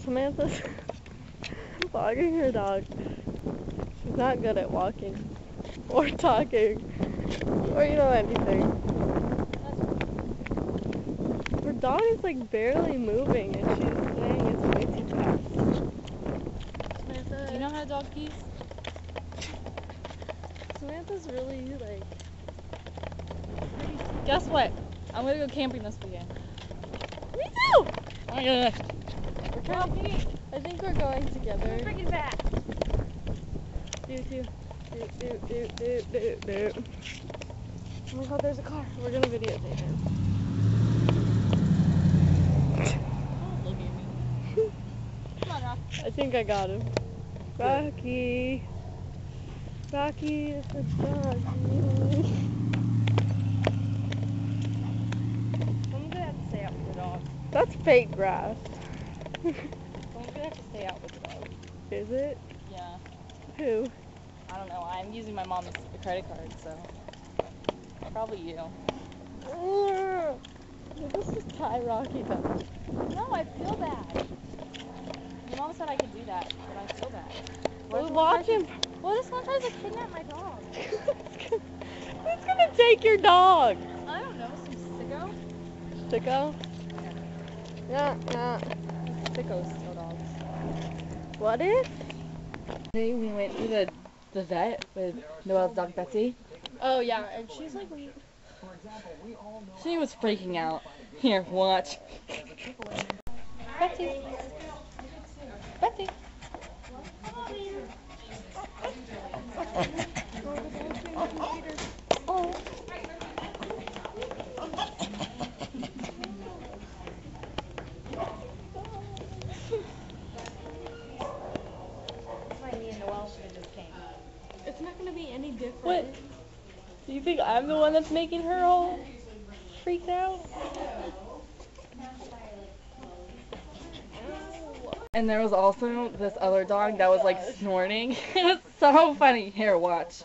Samantha's walking her dog. She's not good at walking or talking or anything. Her dog is like barely moving and she's saying it's way too fast. Samantha, Do you know how to dog pees? Samantha's really like... Guess what? I'm gonna go camping this weekend. Me too! Oh my gosh. I think we're going together. Freaking fast. Do. Oh my god, there's a car. We're gonna videotape it. Don't look at me. Come on, Rock. I think I got him. Rocky. Rocky is the dog. Someone's gonna have to stay out with the dog. That's fake grass. Someone's gonna have to stay out with the dog. Is it? Yeah. Who? I don't know. I'm using my mom's credit card, so probably you. Let's just tie Rocky down. No, I feel bad. Your mom said I could do that, but I feel bad. Well, watch him. What if someone tries to kidnap my dog? Who's gonna take your dog? I don't know. Some sicko? Sicko? Yeah. Sickos steal dogs. What if? Today we went to the vet with Noelle's dog Betsy. Oh yeah, and she's like... She was freaking out. Here, watch. Betsy. Betsy. Oh. Me and Noelle should have just came. It's not gonna be any different. What? Do you think I'm the one that's making her all freaked out? And there was also this other dog that was like snorting. It was so funny. Here, watch.